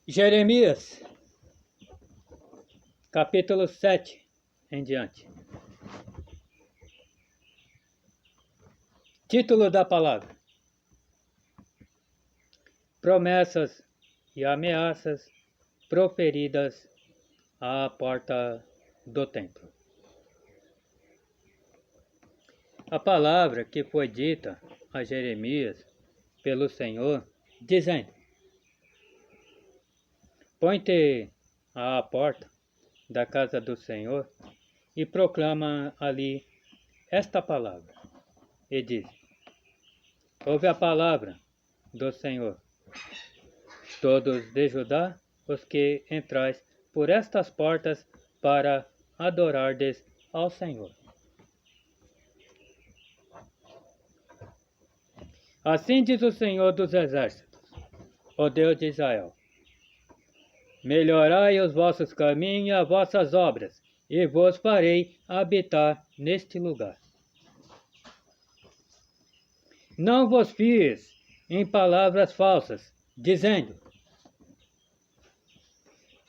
Jeremias, capítulo 7 em diante. Título da palavra: Promessas e ameaças proferidas à porta do templo. A palavra que foi dita a Jeremias pelo Senhor, dizendo: Põe-te à porta da casa do Senhor e proclama ali esta palavra. E diz: Ouve a palavra do Senhor, todos de Judá, os que entrais por estas portas para adorardes ao Senhor. Assim diz o Senhor dos Exércitos, o Deus de Israel: Melhorai os vossos caminhos e as vossas obras, e vos farei habitar neste lugar. Não vos fies em palavras falsas, dizendo: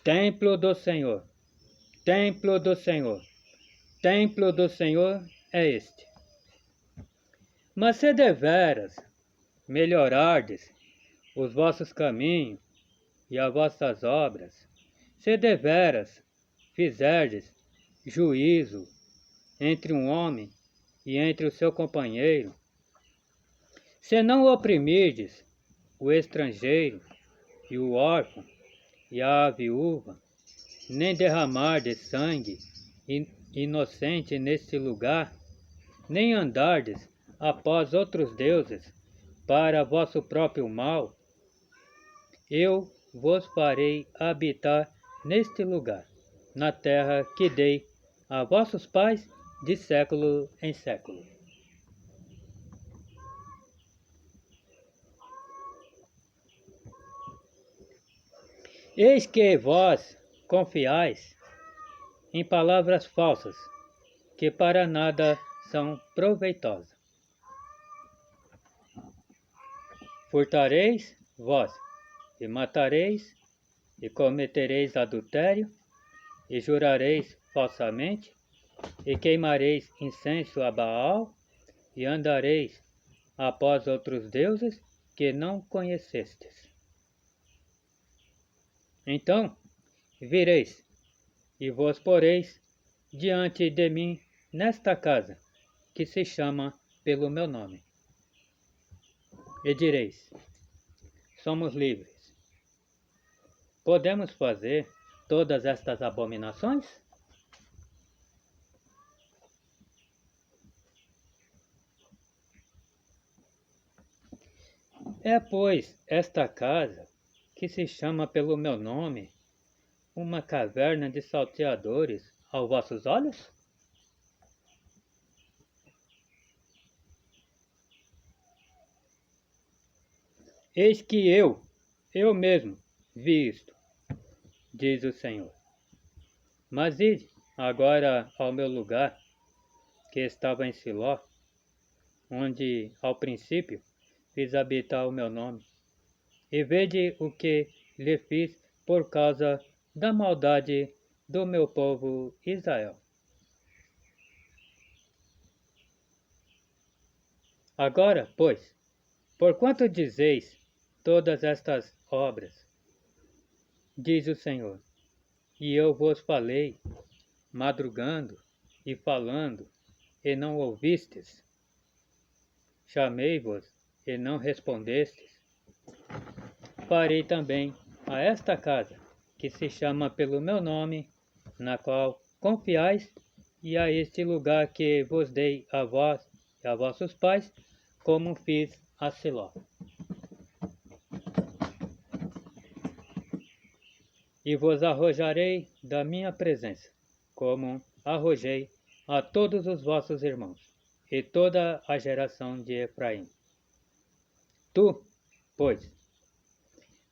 Templo do Senhor, templo do Senhor, templo do Senhor é este. Mas se deveras melhorardes os vossos caminhos e as vossas obras, se deveras fizerdes juízo entre um homem e entre o seu companheiro, se não oprimirdes o estrangeiro e o órfão e a viúva, nem derramardes sangue inocente neste lugar, nem andardes após outros deuses para vosso próprio mal, eu vos farei habitar neste lugar, na terra que dei a vossos pais de século em século. Eis que vós confiais em palavras falsas, que para nada são proveitosas. Furtareis vós, e matareis, e cometereis adultério, e jurareis falsamente, e queimareis incenso a Baal, e andareis após outros deuses que não conhecestes. Então vireis e vos poreis diante de mim nesta casa, que se chama pelo meu nome. E direis: Somos livres. Podemos fazer todas estas abominações? É, pois, esta casa, que se chama pelo meu nome, uma caverna de salteadores aos vossos olhos? Eis que eu mesmo, vi isto, diz o Senhor. Mas ide agora ao meu lugar, que estava em Siló, onde ao princípio fiz habitar o meu nome, e vede o que lhe fiz por causa da maldade do meu povo Israel. Agora, pois, porquanto dizeis todas estas obras, diz o Senhor, e eu vos falei, madrugando e falando, e não ouvistes, chamei-vos e não respondestes, farei também a esta casa, que se chama pelo meu nome, na qual confiais, e a este lugar que vos dei a vós e a vossos pais, como fiz a Siló. E vos arrojarei da minha presença, como arrojei a todos os vossos irmãos, e toda a geração de Efraim. Tu, pois,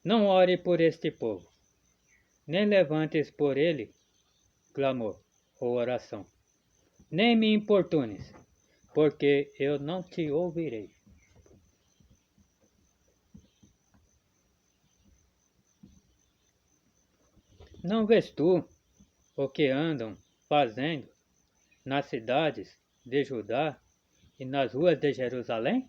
não ore por este povo, nem levantes por ele clamor ou oração, nem me importunes, porque eu não te ouvirei. Não vês tu o que andam fazendo nas cidades de Judá e nas ruas de Jerusalém?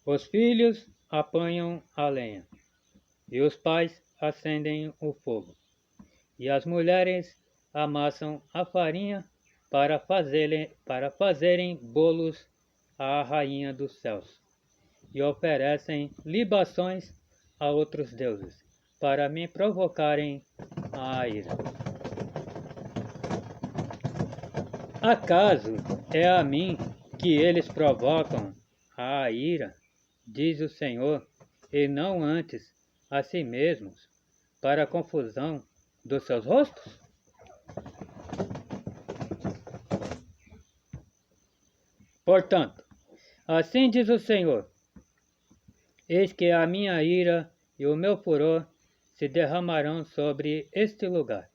Os filhos apanham a lenha, e os pais acendem o fogo, e as mulheres amassam a farinha para fazerem bolos à rainha dos céus, e oferecem libações a outros deuses, para me provocarem a ira. Acaso é a mim que eles provocam a ira, diz o Senhor, e não antes a si mesmos, para a confusão dos seus rostos? Portanto, assim diz o Senhor, eis que a minha ira e o meu furor se derramarão sobre este lugar,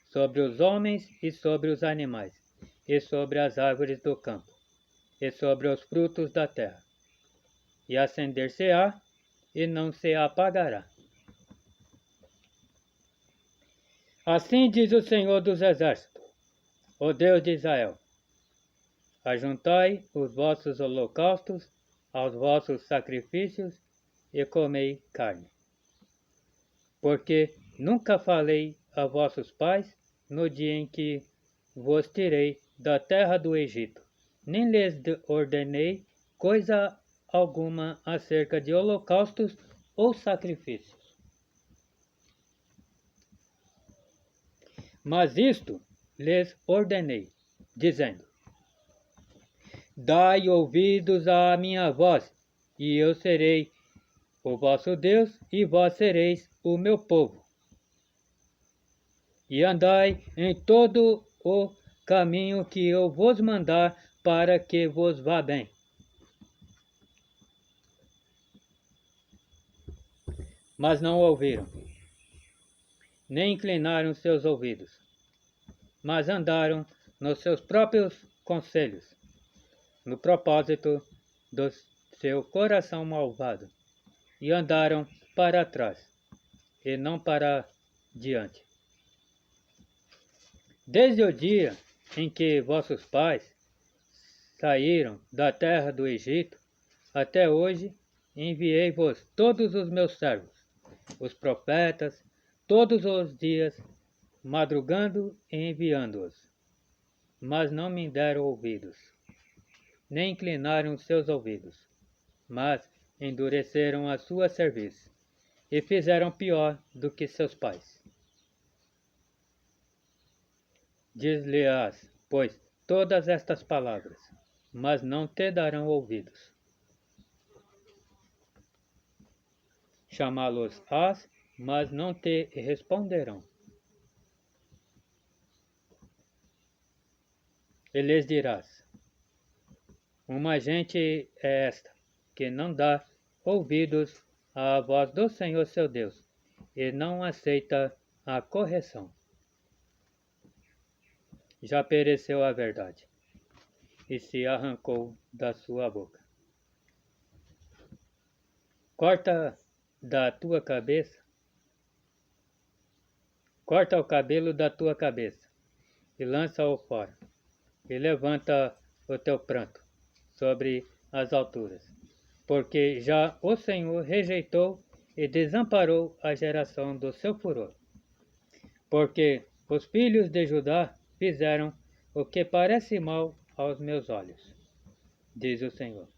sobre os homens e sobre os animais, e sobre as árvores do campo, e sobre os frutos da terra. E acender-se-á, e não se apagará. Assim diz o Senhor dos Exércitos, o Deus de Israel: ajuntai os vossos holocaustos aos vossos sacrifícios e comei carne. Porque nunca falei a vossos pais no dia em que vos tirei da terra do Egito, nem lhes ordenei coisa alguma acerca de holocaustos ou sacrifícios. Mas isto lhes ordenei, dizendo: dai ouvidos à minha voz, e eu serei o vosso Deus, e vós sereis o meu povo. E andai em todo o caminho que eu vos mandar, para que vos vá bem. Mas não ouviram, nem inclinaram seus ouvidos, mas andaram nos seus próprios conselhos, no propósito do seu coração malvado, e andaram para trás, e não para diante. Desde o dia em que vossos pais saíram da terra do Egito, até hoje enviei-vos todos os meus servos, os profetas, todos os dias, madrugando e enviando-os. Mas não me deram ouvidos, nem inclinaram seus ouvidos, mas endureceram a sua cerviz, e fizeram pior do que seus pais. Diz-lhe-ás, pois, todas estas palavras, mas não te darão ouvidos. Chamá-los-ás, mas não te responderão. E lhes dirás: uma gente é esta, que não dá ouvidos à voz do Senhor seu Deus, e não aceita a correção. Já pereceu a verdade, e se arrancou da sua boca. Corta da tua cabeça, corta o cabelo da tua cabeça, e lança-o fora, e levanta o teu pranto sobre as alturas, porque já o Senhor rejeitou e desamparou a geração do seu furor. Porque os filhos de Judá fizeram o que parece mal aos meus olhos, diz o Senhor.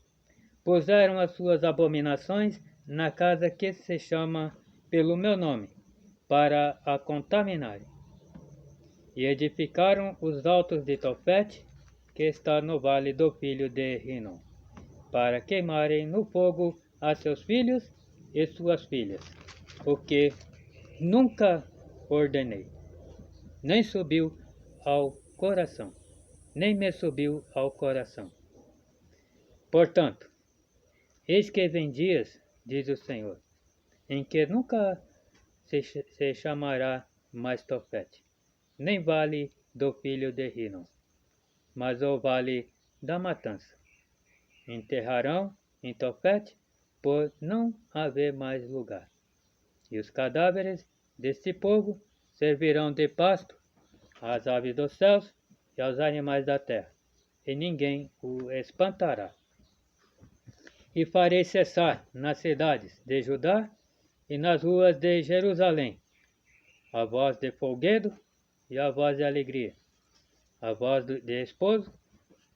Puseram as suas abominações na casa que se chama pelo meu nome, para a contaminarem. E edificaram os altos de Tofete, que está no vale do filho de Rinom, para queimarem no fogo a seus filhos e suas filhas, o que nunca ordenei, nem subiu ao coração, nem me subiu ao coração. Portanto, eis que vem dias, diz o Senhor, em que nunca se chamará mais Tofete, nem vale do filho de Rinom, mas o vale da matança. Enterrarão em Tofete por não haver mais lugar. E os cadáveres deste povo servirão de pasto às aves dos céus e aos animais da terra, e ninguém o espantará. E farei cessar nas cidades de Judá e nas ruas de Jerusalém a voz de folguedo e a voz de alegria, a voz de esposo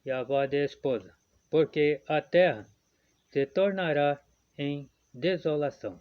e a voz de esposa, porque a terra se tornará em desolação.